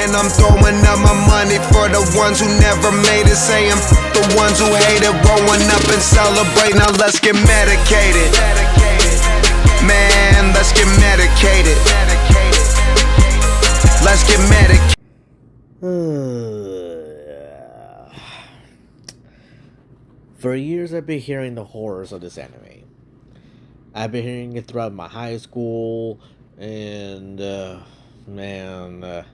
and I'm throwing up my money for the ones who never made it. Saying the ones who hate it, rolling up and celebrate. Now let's get medicated. Man, let's get medicated. Let's get medicated. For years, I've been hearing the horrors of this anime. I've been hearing it throughout my high school, and man,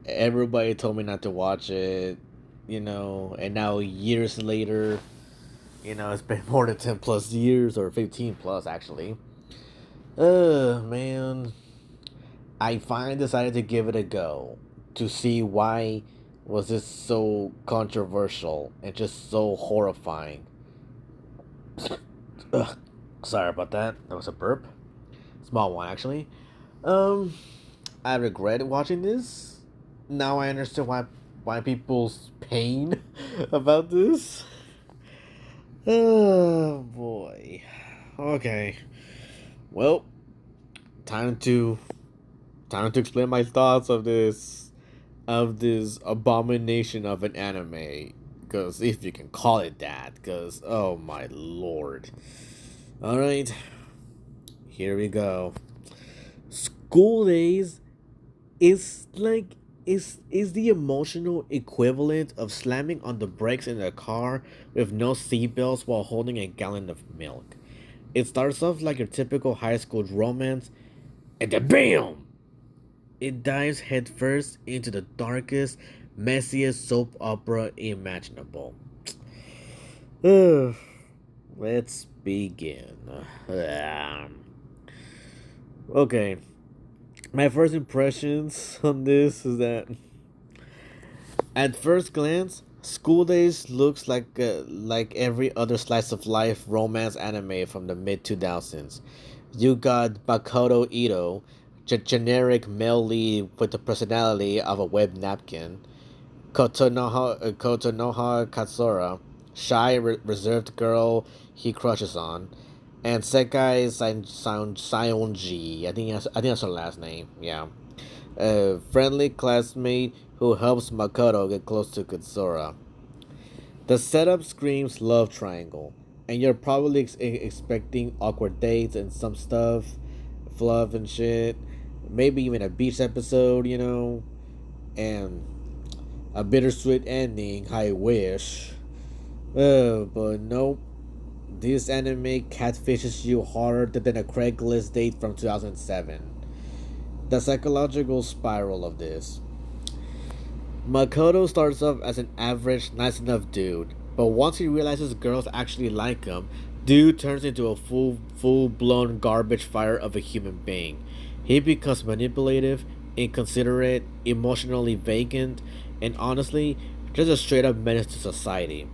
everybody told me not to watch it, and now years later, it's been more than 10 plus years, or 15 plus actually. Man, I finally decided to give it a go to see why was this so controversial and just so horrifying. Ugh, sorry about that. That was a burp. Small one actually. Um, I regret watching this. Now I understand why people's pain about this. Oh boy. Okay. Well, time to explain my thoughts of this abomination of an anime, because if you can call it that, because oh my lord. All right, here we go. School days is like is the emotional equivalent of slamming on the brakes in a car with no seatbelts while holding a gallon of milk. It starts off like your typical high school romance, and then BAM! It dives headfirst into the darkest, messiest soap opera imaginable. Let's begin. Okay, my first impressions on this is that at first glance, School Days looks like every other slice of life romance anime from the mid 2000s. You got Makoto Ito, generic male lead with the personality of a web napkin. Kotonoha Katsura, shy, reserved girl he crushes on, and Sekai Sionji. I think that's her last name. Yeah, a friendly classmate who helps Makoto get close to Katsura. The setup screams love triangle, and you're probably expecting awkward dates and some stuff, fluff and shit. Maybe even a beach episode, and a bittersweet ending, I wish. But nope. This anime catfishes you harder than a Craigslist date from 2007. The psychological spiral of this. Makoto starts off as an average, nice enough dude, but once he realizes girls actually like him, dude turns into a full blown garbage fire of a human being. He becomes manipulative, inconsiderate, emotionally vacant, and honestly, just a straight up menace to society.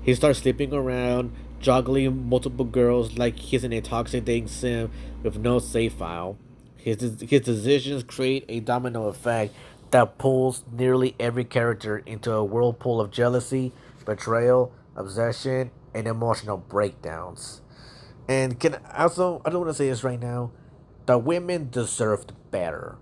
He starts sleeping around, juggling multiple girls like he's in a toxic dating sim with no save file. His decisions create a domino effect that pulls nearly every character into a whirlpool of jealousy, betrayal, obsession, and emotional breakdowns. And I don't want to say this right now, the women deserved better.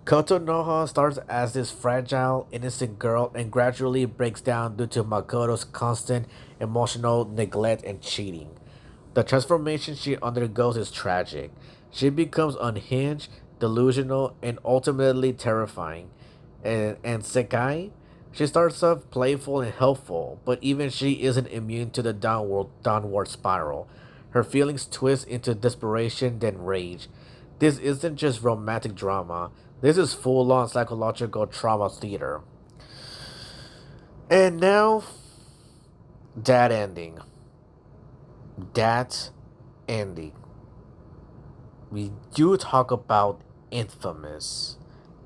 Koto Noha starts as this fragile, innocent girl and gradually breaks down due to Makoto's constant emotional neglect and cheating. The transformation she undergoes is tragic. She becomes unhinged, delusional, and ultimately terrifying. And Sekai, she starts off playful and helpful, but even she isn't immune to the downward spiral. Her feelings twist into desperation, then rage. This isn't just romantic drama. This is full on psychological trauma theater. And now, that ending. That ending. We do talk about infamous,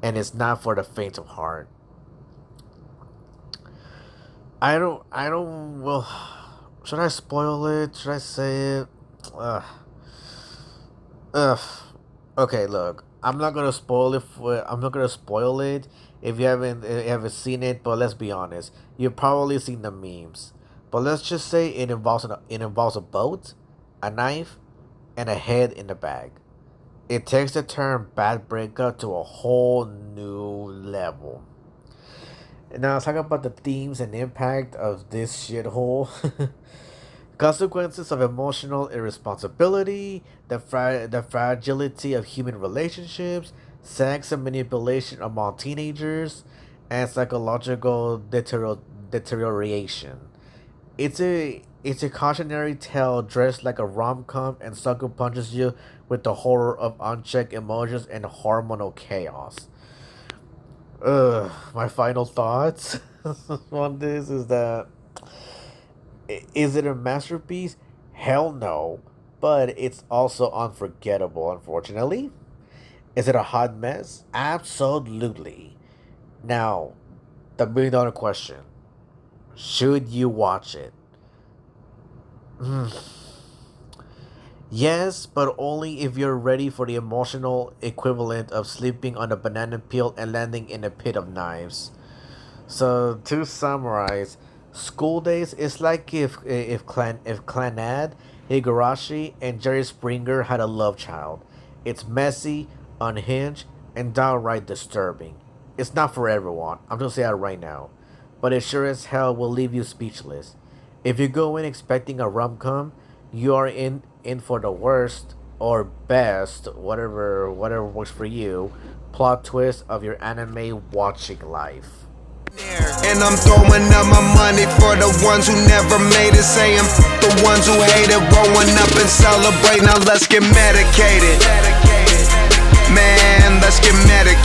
and it's not for the faint of heart. Well, should I spoil it? Should I say it? Ugh. Ugh. Okay, look. I'm not gonna spoil it if you haven't seen it. But let's be honest, you've probably seen the memes. But let's just say it involves a boat, a knife, and a head in the bag. It takes the term bad breakup to a whole new level. Now let's talk about the themes and impact of this shithole. Consequences of emotional irresponsibility, the fragility of human relationships, sex and manipulation among teenagers, and psychological deterioration. It's a cautionary tale dressed like a rom-com and sucker punches you with the horror of unchecked emotions and hormonal chaos. My final thoughts on this is that is it a masterpiece? Hell no, but it's also unforgettable, unfortunately. Is it a hot mess? Absolutely. Now, the $1 million question: should you watch it? Yes, but only if you're ready for the emotional equivalent of sleeping on a banana peel and landing in a pit of knives. So to summarize, School Days is like if Clanad, Higurashi, and Jerry Springer had a love child. It's messy, unhinged, and downright disturbing. It's not for everyone. I'm gonna say that right now, but it sure as hell will leave you speechless. If you go in expecting a rom-com, you are in for the worst or best, whatever works for you, plot twist of your anime watching life. And I'm throwing up my money for the ones who never made it. Saying the ones who hate it, rolling up and celebrate. Now let's get medicated. Man, let's get medicated.